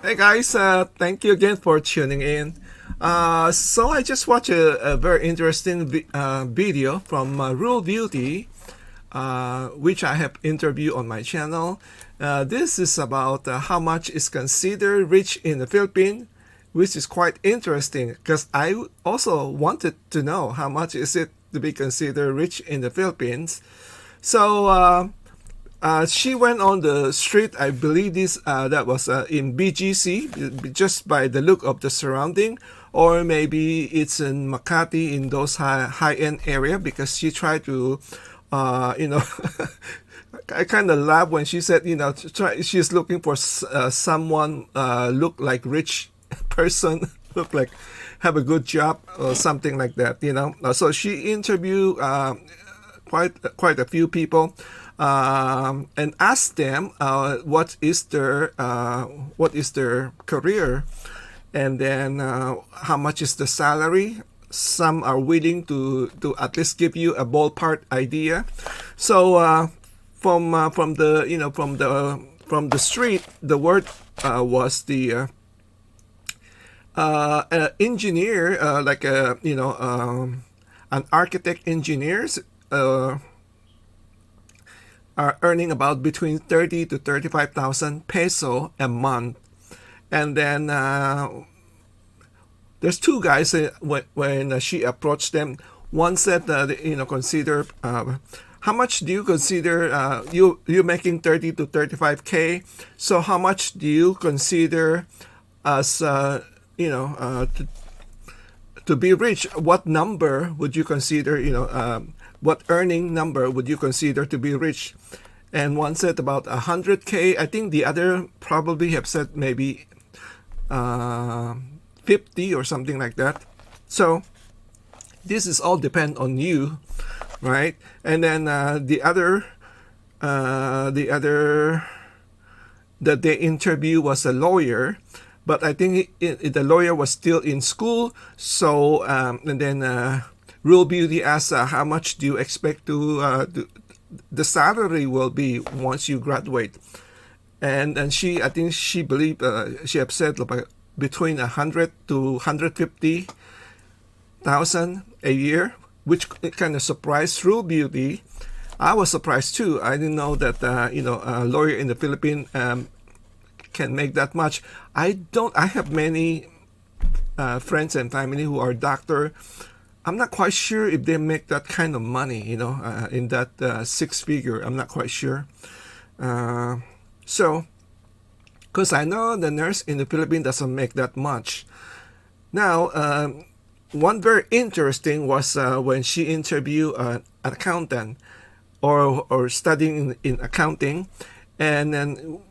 Hey guys, thank you again for tuning in. So I just watched a very interesting video from Rural Beauty, which I have interviewed on my channel. This is about how much is considered rich in the Philippines, which is quite interesting because I also wanted to know how much is it to be considered rich in the Philippines. So she went on the street. I believe that was in BGC, just by the look of the surrounding, or maybe it's in Makati in those high end area because she tried to, you know. I kind of laughed when she said, she's looking for someone look like rich person, look like have a good job or something like that. So she interviewed quite a few people and asked them what is their career, and then how much is the salary. Some are willing to at least give you a ballpark idea. So from the street, the word was the engineer, like an architect engineers. Are earning about between 30 to 35,000 peso a month. And then there's two guys when she approached them. One said consider how much do you consider you're making 30 to 35K, so how much do you consider as to be rich? What number would you consider, what earning number would you consider to be rich? And one said about 100K. I think the other probably have said maybe 50 or something like that. So this is all depend on you, right? And then the other that they interview was a lawyer, but I think the lawyer was still in school. So and then Rural Beauty asked, how much do you expect the salary will be once you graduate? And I think she believed, she have said about between 100 to 150,000 a year, which kind of surprised Rural Beauty. I was surprised too. I didn't know that a lawyer in the Philippines can make that much. I have many friends and family who are doctor. I'm not quite sure if they make that kind of money, in that six figure. I'm not quite sure. So, because I know the nurse in the Philippines doesn't make that much. Now, one very interesting was when she interviewed an accountant or studying in accounting, and then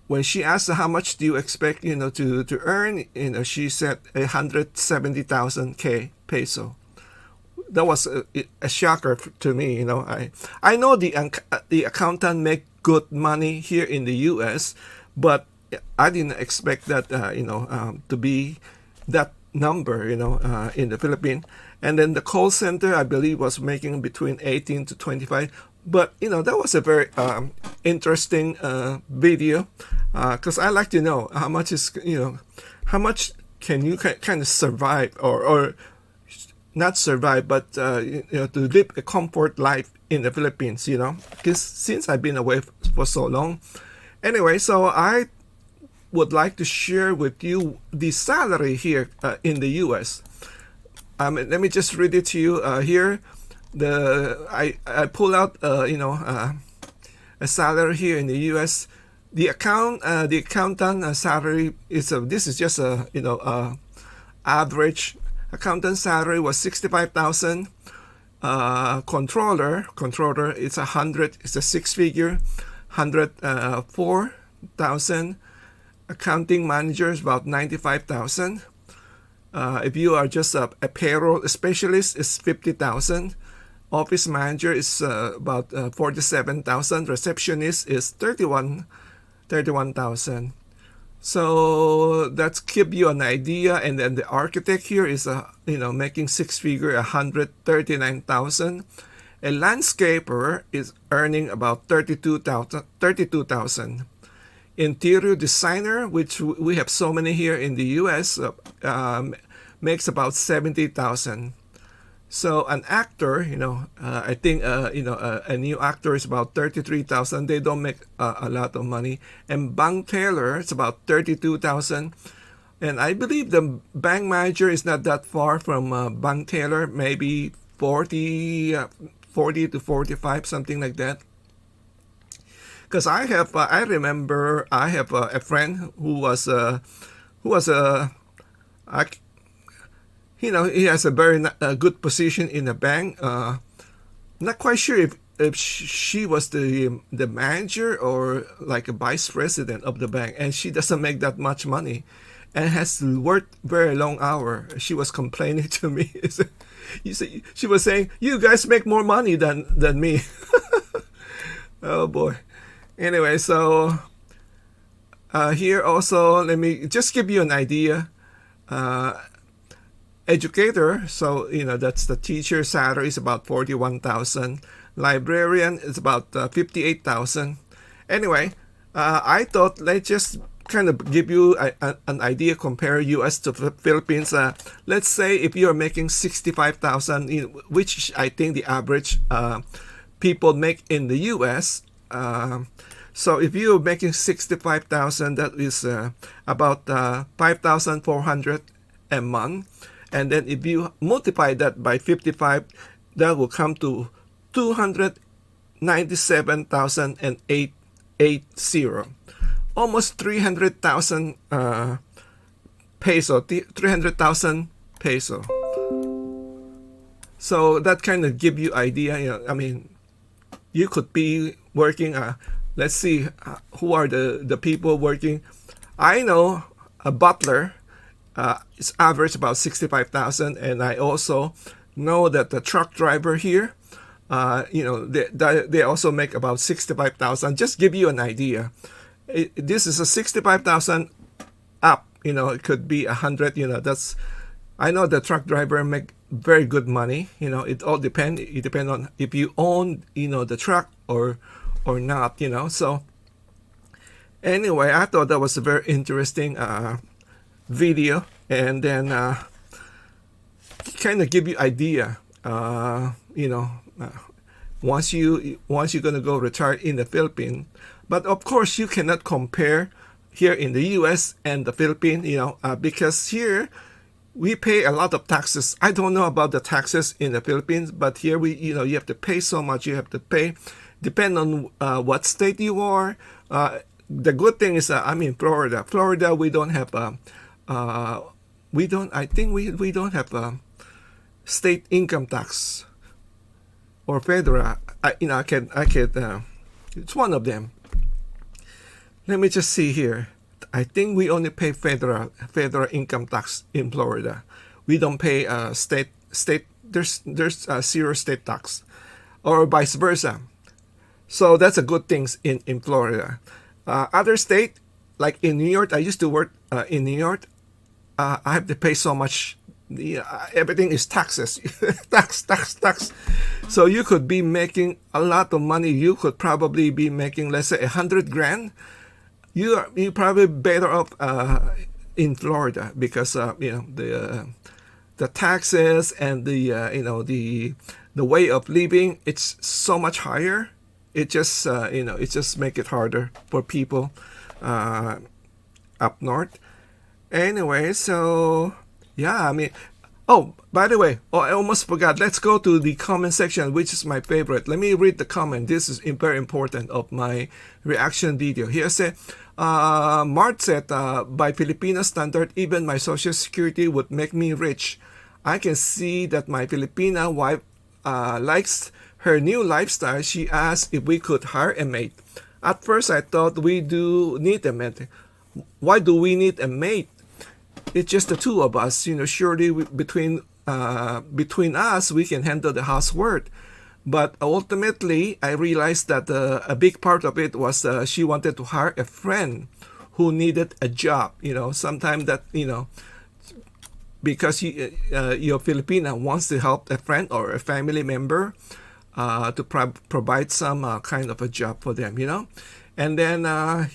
when she asked how much do you expect, to earn, she said 170,000 peso. That was a shocker to me. I know the accountant make good money here in the U.S., but I didn't expect that to be that number in the Philippines. And then the call center, I believe, was making between 18 to 25. But that was a very interesting video, because I like to know how much can you kind of survive or not survive, but to live a comfort life in the Philippines, because since I've been away for so long. Anyway, so I would like to share with you the salary here in the U.S. Let me just read it to you here. I pull out a salary here in the U.S. The accountant salary is this is just a average. Accountant salary was 65,000. Controller it's 100. It's a six figure, 104,000. Accounting manager is about 95,000. If you are just a payroll specialist, it's 50,000. Office manager is about 47,000. Receptionist is 31,000. So that's give you an idea. And then the architect here is making six figure, 139,000. A landscaper is earning about 32,000. interior designer, which we have so many here in the U.S., makes about 70,000. So an actor, I think, a new actor is about 33,000. They don't make a lot of money. And bank teller, it's about 32,000. And I believe the bank manager is not that far from bank teller, maybe 40 to 45, something like that. Because I remember I have a friend who was I, he has a very good position in the bank. Not quite sure if she was the manager or like a vice president of the bank, and she doesn't make that much money, and has worked very long hour. She was complaining to me. She was saying, "You guys make more money than me." Oh boy. Anyway, so here also, let me just give you an idea. Educator, so that's the teacher salary is about 41,000. Librarian is about 58,000. Anyway, I thought let's just kind of give you an idea, compare U.S. to Philippines. Let's say if you're making 65,000, which I think the average people make in the U.S. So if you're making 65,000, that is about 5,400 a month. And then if you multiply that by 55, that will come to 297,880. Almost 300,000 peso, 300,000 peso. So that kind of give you idea. I mean, you could be working. Let's see, who are the people working? I know a butler. It's average about 65,000, and I also know that the truck driver here, they also make about 65,000. Just give you an idea. This is a 65,000 up. It could be 100. I know the truck driver make very good money. It all depend. It depends on if you own the truck or not. So anyway, I thought that was a very interesting video, and then kind of give you idea. Once you're gonna go retire in the Philippines, but of course you cannot compare here in the U.S. and the Philippines. Because here we pay a lot of taxes. I don't know about the taxes in the Philippines, but here you have to pay so much. You have to pay, depend on what state you are. The good thing is, I'm in Florida. Florida, we don't have we don't have state income tax or federal. I can it's one of them. Let me just see here. I think we only pay federal income tax in Florida. We don't pay state. There's zero state tax, or vice versa. So that's a good thing in Florida. Other state, like in New York, I used to work in New York. I have to pay so much. Everything is taxes, tax. So you could be making a lot of money. You could probably be making, let's say, 100 grand. You probably better off in Florida, because the taxes and the way of living, it's so much higher. It just it just make it harder for people up north. Anyway, so yeah, I mean, oh, by the way, I almost forgot. Let's go to the comment section, which is my favorite. Let me read the comment. This is very important of my reaction video. Here said, Mart said, by Filipino standard, even my social security would make me rich. I can see that my Filipina wife likes her new lifestyle. She asked if we could hire a maid. At first, I thought we do need a maid. Why do we need a maid? It's just the two of us. Surely between us, we can handle the housework. But ultimately, I realized that a big part of it was she wanted to hire a friend who needed a job. Sometimes that, because your Filipina wants to help a friend or a family member to provide some kind of a job for them, And then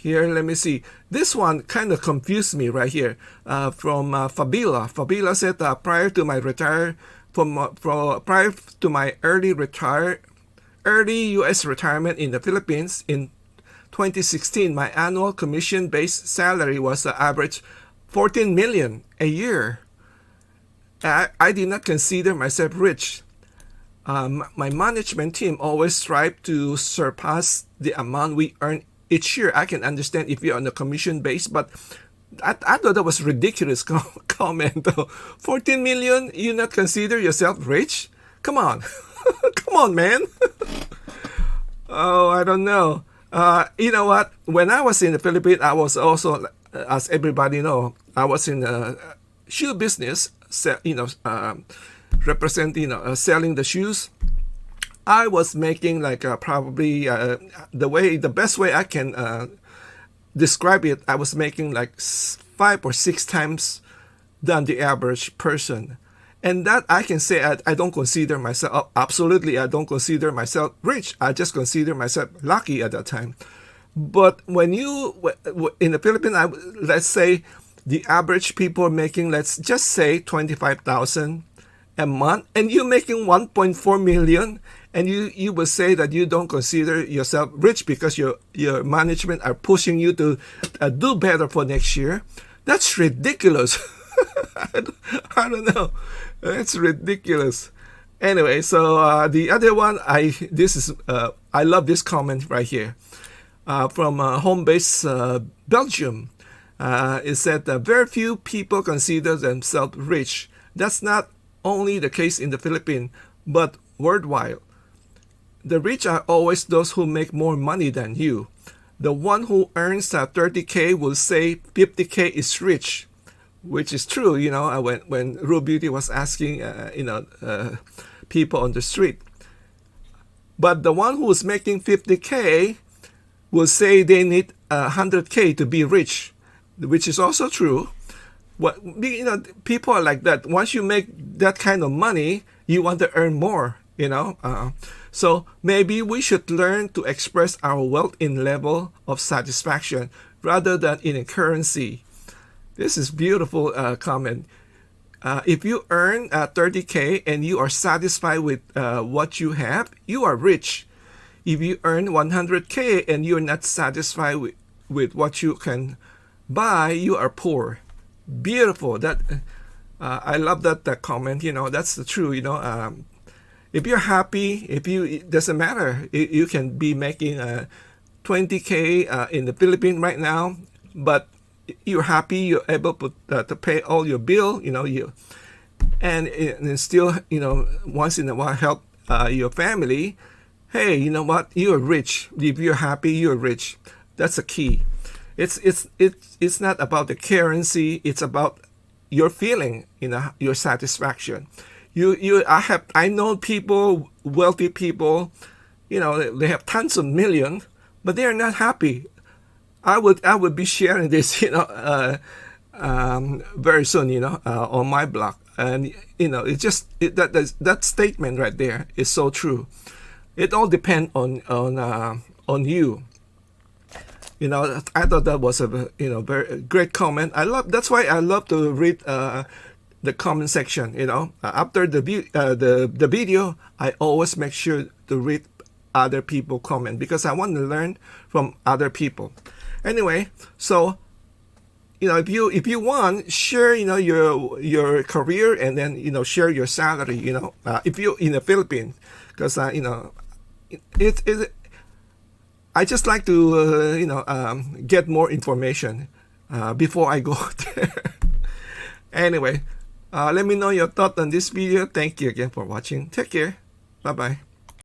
here, let me see. This one kind of confused me right here. From Fabila. Fabila said, prior to my early U.S. retirement in the Philippines in 2016, my annual commission-based salary was average 14 million a year. I did not consider myself rich. My management team always strive to surpass the amount we earn each year. I can understand if you're on a commission base, but I thought that was ridiculous comment though. 14 million, you not consider yourself rich? Come on. Come on, man. Oh, I don't know. You know what? When I was in the Philippines, I was also, as everybody know, I was in a shoe business, representing, selling the shoes. I was making like probably the best way I can describe it. I was making like 5 or 6 times than the average person. And that I can say I don't consider myself, absolutely, I don't consider myself rich. I just consider myself lucky at that time. But when you, in the Philippines, let's say the average people making, let's just say 25,000 a month, and you're making 1.4 million, and you will say that you don't consider yourself rich because your management are pushing you to do better for next year. That's ridiculous. I don't know. It's ridiculous. Anyway, so the other one, I love this comment right here from home base Belgium. It said that very few people consider themselves rich. That's not only the case in the Philippines, but worldwide. The rich are always those who make more money than you. The one who earns 30K will say 50K is rich, which is true. When Rue Beauty was asking, people on the street. But the one who is making 50K will say they need 100K to be rich, which is also true. People are like that. Once you make that kind of money, you want to earn more. So maybe we should learn to express our wealth in level of satisfaction rather than in a currency. This is beautiful comment. If you earn 30K and you are satisfied with what you have, you are rich. If you earn 100K and you're not satisfied with what you can buy, you are poor. Beautiful. That I love that comment. That's the truth. If you're happy, it doesn't matter. You can be making 20K in the Philippines right now, but you're happy. You're able to pay all your bill. And still, once in a while help your family. Hey, you know what? You're rich. If you're happy, you're rich. That's the key. It's not about the currency. It's about your feeling, your satisfaction. I know people, wealthy people, they have tons of millions, but they are not happy. I would be sharing this, very soon, on my blog, and it's just that statement right there is so true. It all depends on you. I thought that was a very great comment. That's why I love to read the comment section. After the video, I always make sure to read other people comment because I want to learn from other people. Anyway, so if you want, share your career and then share your salary. If you're in the Philippines, because I just like to get more information before I go there. Anyway, let me know your thought on this video. Thank you again for watching. Take care. Bye bye.